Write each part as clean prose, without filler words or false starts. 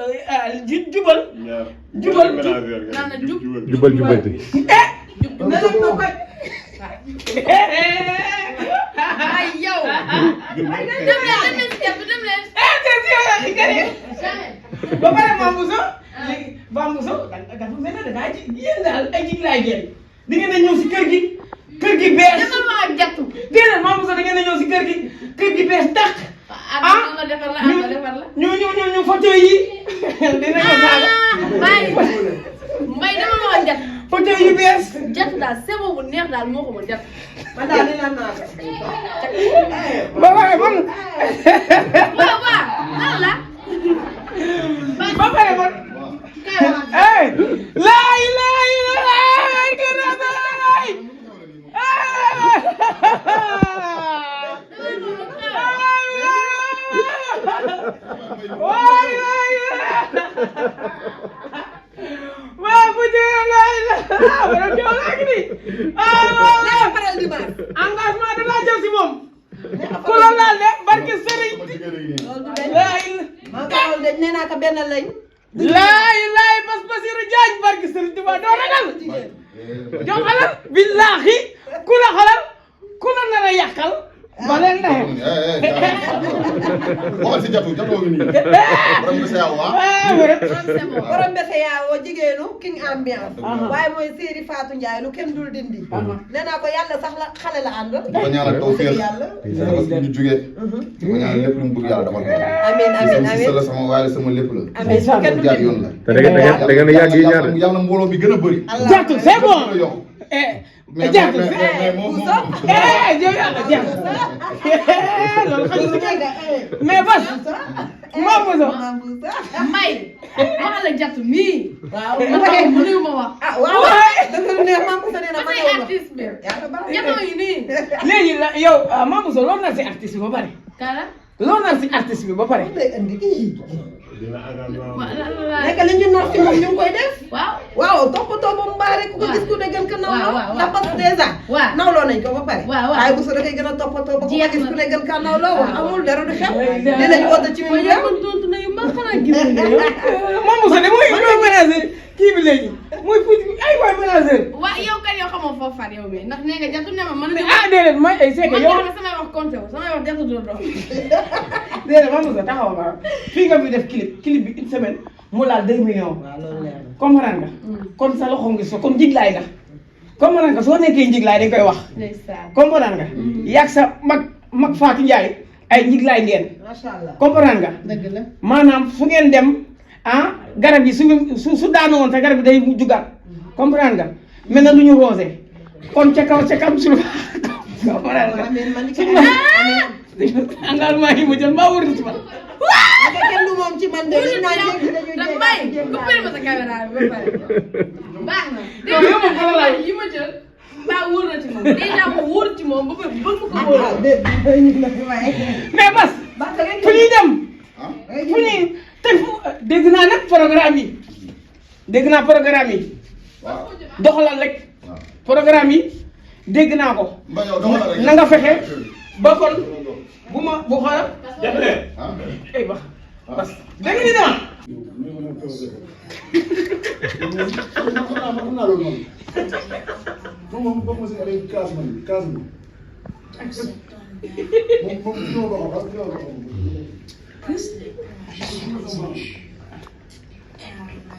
jubal. jubal jubal jubanti. ay yow. ba pare Bambuso dafa mel ne da yéen daal ay jiglaay ngeen di ngeen a ñëw si kër gi bees. defal ma ak jattu. déedéet Bambuso da ngeen a ñëw si kër gi bees tàq. ah defar la ñu photo yi dina ko saaga. mbay dama ma ak jattu. photo yi bees. jattu daal sebo bu neex daal moo ko mën jattu. man daal di naan naa ko. ba pare man. waaw lan la. ba pare man. laay waaw bu dee laay la wala jox laa ngi nii engagement da laa jël si moom ku la laal de barke sëriñ laay nee naa ko benn lañ. laay Bassirou Diagne barke sëriñ Tuubaa doo ragal jox xalal billaahi ku la xalal ku la nar a yàqal ba leen neex waxal si jatu ngi nii borom bese yaa waa borom bese yaa woo jigéenu king ambiance waaye mooy Séeri Fatou Ndiaye lu kenn dul dindi nee naa ko yàlla sax la xale la àndal di ko ñaanal taw féex yàlla ñu jugee di ko ñaanal lépp lu mu bëgg yàlla defal ko amiin la sama waay la sama lépp la amiin kenn du jaar yoon la te da ngeen a yàgg yi ñaar yàlla na mbooloo bi gën a bëri jàttu c'est bon mais jàttu moom loolu xam nga mais Bas Bambuso mbay waxal la jattu mii. waaw mënu ma wax. ah waaw dafa neex Bambuso nee na ma ay artiste bi. jattu yi nii. léegi la yow Bambuso loolu na si artiste bi ba pare kala. loolu na si artiste bi ba pare lay andi kii waaw nekk li ñu noor ci moom ñu ngi koy def waaw. waaw toppatoo ba mu baax rek ku ko gis ku ne gën ko nawloo ndax parce que déjà waaw nawloo nañ ko ba pare waaw waaye bu so da koy gën a toppatoo ba ku ko gis ku ne gën ka nawloo wax amul dara du xew dinañ woote ci mooy mi yow man tontu na yu ma xanaa gis nga yow. Bambuso de mooy ménager kii bi léegi mooy ay waay ménager waa yow kan yow xamoo foofu far yow mi ndax nee nga jattu ne ma man. déedéet may ay c'est que man yow yaa samay wax compté wu samay wax jattu doo doon. déedéet Bambuso taxaw ma fii nga fi def clip bi une semaine mu laal 2 millions waaw loolu leer na comprendre nga kon sa loxo ngi so comme njiglaay nga comprendre nga soo nekkee njiglaay dañ koy wax ndeysaan. comprendre nga yaag sa mag Fatou Ndiaye ay njiglaay ngeen macha allah comprendre nga dëgg la. maanaam fu ngeen dem garab yi su daanu woon sa garab yi day jugaat comprendre nga mel na lu ñu roose kon ca kaw suñu comprendre nga amiin man suñu engagement yi mu jël maa wër ci man nga kenn du moom ci man de li naa jéggi dañuy da jéggi mbay coupé ma sa caméra bi ba pare. baax na. yow yow moom dama laaj yi ma jël baa wóor na ci moom déjà mu wóor ci moom ba pare bëgg ko wóor. mais Bas fu ñuy dem fu ñuy te dégg naa nag programme yi doxalal rek programme yi dégg naa ko na nga fexe ba kon bu xoolal ay ba Bas dégg ni dama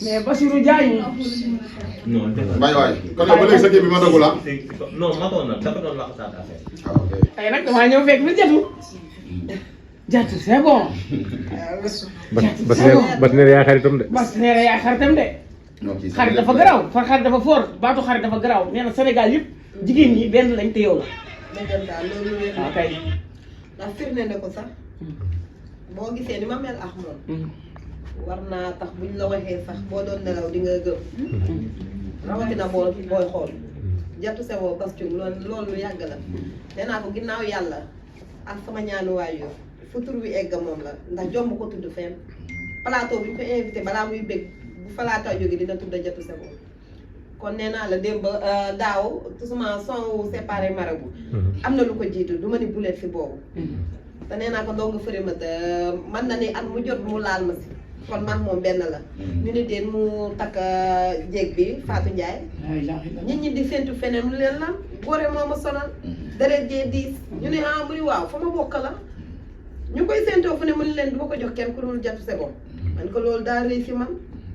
mais Bassirou Diagne non Mbaye waay kon yow ba léegi sa kii bi ma dogul ah. non matoon na dafa doon wax sa affaire. tey nag damaa ñëw fekk fi jatu c'est bon. Bas nee na yaay xaritam de. Bas nee na yaay xaritam de. xarit dafa garaaw xarit dafa fort baatu xarit dafa garaaw nee na Sénégal yëpp jigéen ñi benn lañ te yow la. dëgg daal loolu wér waaw kay. ndax firnde ne ko sax boo gisee ni ma mel ak moom war naa tax buñ la waxee sax boo doon nelaw di nga gëm rawatina booy xool jatu sewoo bas cung loolu lu yàgg la nee naa ko ginnaaw yàlla ak sama ñaanu waajur fu tur wi egg moom la ndax jomb ko tudd fenn plateau bi ñu ko invité balaa muy bég bu falaata jóge dina tudd jatu sewoo kon nee naa la démb daaw suma son séparé marabu am na lu ko jiitu du ma ni bulet fi boobu te nee naa ko ndoo nga fëri ma te man na ni at mu jot mu laal ma si kon man moom benn la ñu ne déet mu takk jéeg bi Fatou Ndiaye nit ñi di séntu feneen mu leen lan góore moo ma sonal deret jee diis ñu ne ah mu ni waaw fa ma bokk la ñu koy séntoo fu ne mu ne leen du ma ko jox kenn ku dul Jatu Sebo man ko loolu daa rëy si man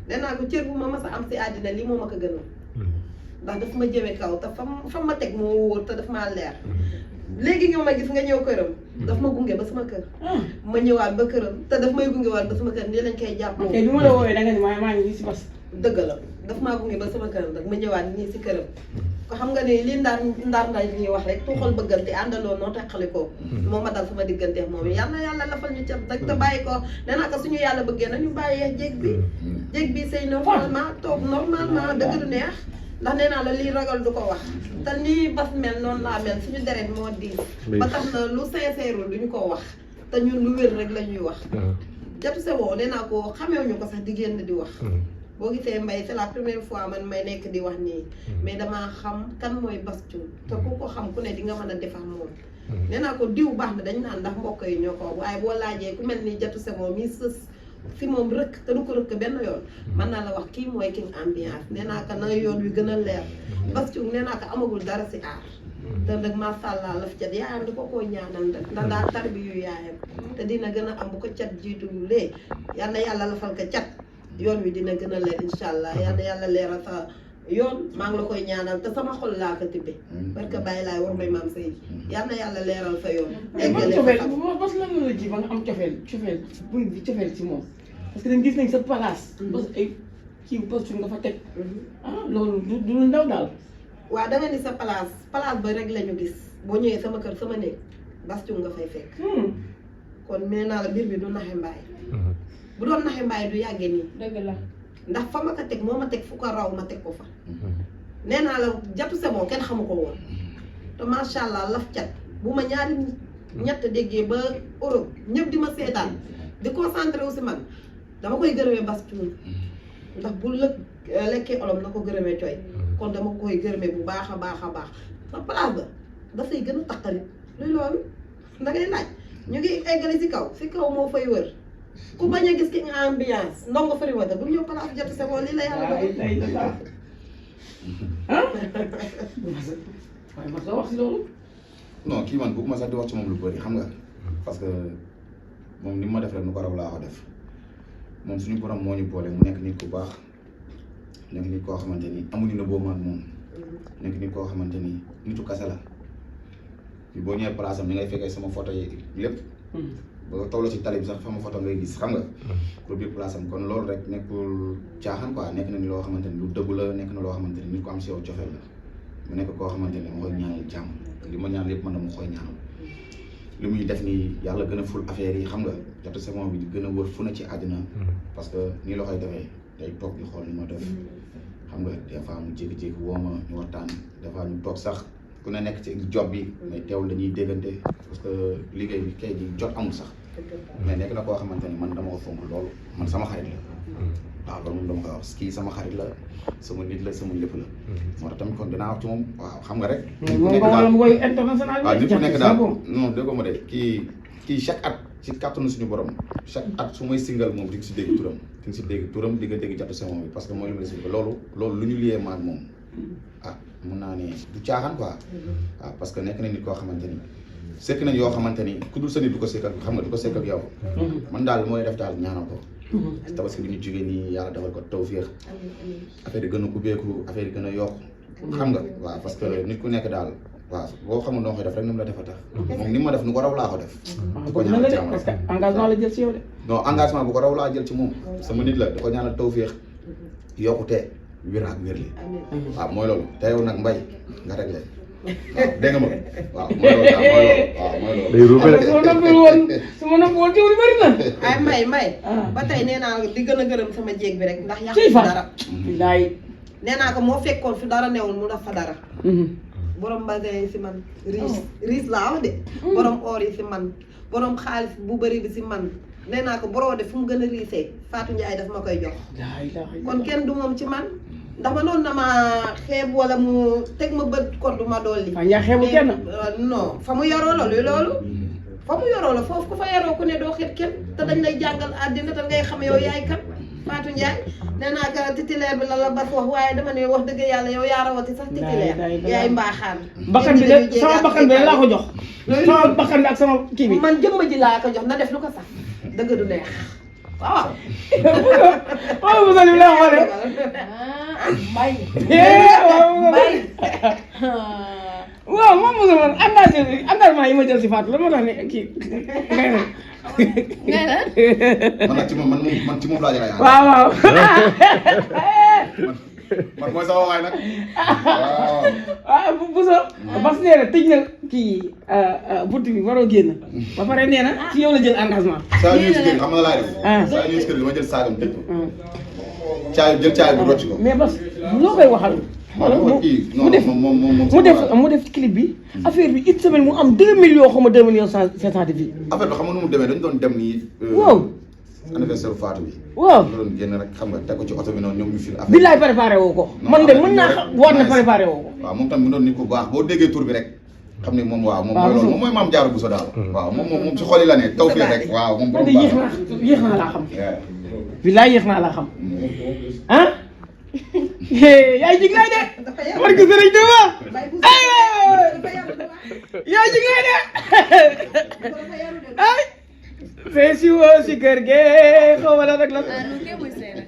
nee naa ko cër bu ma mas a am si àddina lii moo ma ko gënal ndax daf ma jëme kaw te fa ma teg moo wóor te daf maa leer léegi nga ma gis nga ñëw këram daf ma gunge ba sama kër ma ñëwaat ba këram te daf may gunge waat ba sama kër nii lañ koy jàppoo te bi ma la woowee da nga ni maa ngi nii si bas dëgg la daf maa gunge ba sama këram rek ma ñëwaat nii si këram ko xam nga ni li ndaar nday ñuy wax rek tuuxal bëggante àndaloo noo teqali ko moo ma dal sama digganteex moom yal na yàlla lafal ñu cat rek te bàyyi ko nee naa ko suñu yàlla bëggee nañu bàyyee jéeg bi say normalement toog normalement dëgg du neex ndax nee naa la lii ragal du ko wax te nii bas mel noonu laa mel suñu deret moo diis ba tax na lu sincère duñu ko wax te ñun lu wér rek la ñuy wax Jatu Sebo nee naa ko xamewuñu ko sax di génn di wax boo gisee Mbaye c'est la première fois man may nekk di wax nii mais damaa xam kan mooy Bass Thioung te ku ko xam ku ne di nga mën a defar moom nee naa ko diw baax na dañ naan ndax mbokk yi ñoo ko waaye boo laajee ku mel ni Jatu Sebo mi sës fi moom rëkk te du ko rëkk benn yoon mën naa la wax kii mooy king ambiance nee naa ko na yoon wi gën a leer Bass Thioung nee naa ko amagul dara si aar te nag macha allah la fi cat yaayam di ko koo ñaanal rek ndax daa tarbi yu yaayam te dina gën a am bu ko cat jiitulee yal na yàlla lafal ko cat yoon wi dina gën a leer incha allah yal na yàlla leeral sa yoon maa ngi la koy ñaanal te sama xol laa ko tibbee parce que bàyyi laay war may maam Seydi yal na yàlla leeral sa yoon. bas lan la ji ba nga am cofeel si moom parce que dañ gis nañ sa place bas ay kii Bass Thioung nga fa teg loolu du ndaw daal waaw da nga ni sa place ba rek la ñu gis boo ñëwee sama kër sama néeg Bass Thioung nga fay fekk kon nee naa la mbir bi du naxe mbaay bu doon naxe mbaay du yàggee nii dëgg la ndax fa ma ko teg moo ma teg fu ko raw ma teg ko fa nee naa la Jatu Sebo kenn xamu ko woon te macha allah laf cat bu ma ñaari ñett déggee ba Europe ñëpp di ma seetaan di concentré aussi man dama koy gërëmee Bass Thioung ndax bu lekkee olom na ko gërëmee coy kon dama koy gërëmee bu baax a baax a baax sa place ba dafay gën a taqalit luy loolu da ngay laaj ñu ngi eggale si kaw moo fay wër ku bañ a gis ki nga ambiance ndongo fari wata bu ñëw place Jatu Sebo lii la yàlla doon waaye ma soo wax si loolu non kii man bëgguma sax di wax ci moom lu bëri xam nga parce que moom ni ma def rek nu ko raw laa ko def moom suñu borom moo ñu boole mu nekk nit ku baax nekk nit koo xamante ni amuñu ne boobu ak moom nekk nit koo xamante ni nitu kase la boo ñëwee place am ni ngay fekkee sama photo yi lépp ba tolloo ci tali bi sax sama photo ngay gis xam nga pour biir place am kon loolu rek nekkul caaxaan quoi nekk na ni loo xamante ni lu dëggu la nekk na loo xamante ni nit ko am si yow cofeel la mu nekk koo xamante ni ma koy ñaanal jàmm li ma ñaan lépp man dama koy ñaanal li muy def nii yàlla gën a ful affaire yi xam nga Jatu Sebo bi di gën a wër fu na ci àddina parce que nii la koy defee day toog di xool ni ma def xam nga des fois mu jékki-jékki woo ma ñu waxtaan des fois ñu toog sax ku ne nekk ci job bi mais teewul dañuy déggante parce que liggéey bi kay ji jot amul sax mais nekk na koo xamante ni man dama ko fonk loolu man sama xarit la waaw loolu moom dama koy wax kii sama xarit la sama nit la sama lépp la moo tax tamit kon dinaa wax ci moom waaw xam nga rek nit ku nekk daal non déggoo ma de kii chaque at ci kàttanu suñu borom chaque at su may singal moom di nga si dégg turam di nga dégg Jatu Sebo bi parce que mooy li ma la expliqué loolu lu ñu liyee maag moom mun naa ne du caaxaan quoi waaw parce que nekk na nit koo xamante ni sekk nañ yoo xamante ni ku dul sa nit du ko sekk ak xam nga du ko sekk ak yow man daal mooy def daal ñaanal ko tabaski bi ñu jógee nii yàlla defal ko tawféex affaire yi gën a ubbeeku affaire yi gën a yokk xam nga waaw parce que nit ku nekk daal waaw boo xamul noo koy def rek ni mu la defa tax moom ni ma def nu ko raw laa ko def di ko ñaanal jàmm parce que engagement la jël si yow de non engagement bu ko raw laa jël ci moom sama nit la di ko ñaanal tawféex yokkute wér ak wér li waaw mooy loolu te yow nag Mbaye nga réglé waaw dégg nga ma waaw mooy loolu waaw mooy loolu su ma noppi woon teewul bëri na ay Mbaye ba tey nee naa di gën a gërëm sama jéeg bi rek ndax yàq dara nee naa ko moo fekkoon fi dara newul mu def fa dara borom basin yi si man riis laa wax de borom or yi si man borom xaalis bu bëri bi si man nee naa ko boroo de fu mu gën a riisee Fatou Ndiaye daf ma koy jox kon kenn du moom ci man ndax ma noonu na ma xeeb wala mu teg ma bët kon du ma dolli yaa xeebu kenn non fa mu yoroo la luy loolu fa mu yoroo la foofu ku fa yoroo ku ne doo xet kenn te dañ lay jàngal àddina te ngay xam yow yaay kan Fatou Ndiaye nee naa ka titulaire bi la bas wax waaye dama ne wax dëgg yàlla yow yaa rawati sax titulaire yaay mbaaxaan bakkan bi de sama bakkan bi laa ko jox sama bakkan bi ak sama kii bi man jëmm ji laa ko jox na def lu ko sax dëgg du neex waaw waaw Moussa li la xoolee Mbay Mbay waaw moom Moussa man engagement yi ma jël si Fatou la moo tax ne kii ngay na man nag ci moom man ci moom laa jëlee waaw waaw man mooy sama waay nag waaw. waaw Bousso parce que nee na tëj na kii bunt bi waroo génn ba pare nee na ci yow la jël engagement. saa yu ñëw si kër gi xam nga laay def. saa yu ñëw si kër gi dama jël saagam tëj ko. caay bi rocc ko. mais bas loo koy waxal. mu def clip bi affaire bi une semaine mu am 2 millions xaw ma 2 millions 500 de vues. affaire bi xam nga nu mu demee dañu doon dem nii. waaw. anniversaire Fatou bi. waaw nga doon génn rek xam nga teg ko ci oto bi noonu ñoom ñu fil affaire bi. billaay préparé woo ko. man de mën naa war na préparé woo ko. waaw moom tamit mu doon nit ku baax boo déggee tur bi rek xam ne moom waaw moom mooy loolu moom mooy maam Diarra Bousso daal. waaw moom si xol yi la ne taw fii rek waaw moom. man de yéex naa laa xam. billaay yéex naa laa xam. ah. yaay jiglaay de. war ko sëriñ Tuuba. yaay jiglaay de. ay. fee si woo si kër ge xaw ma la rek la. ah nu kee muy sey nag.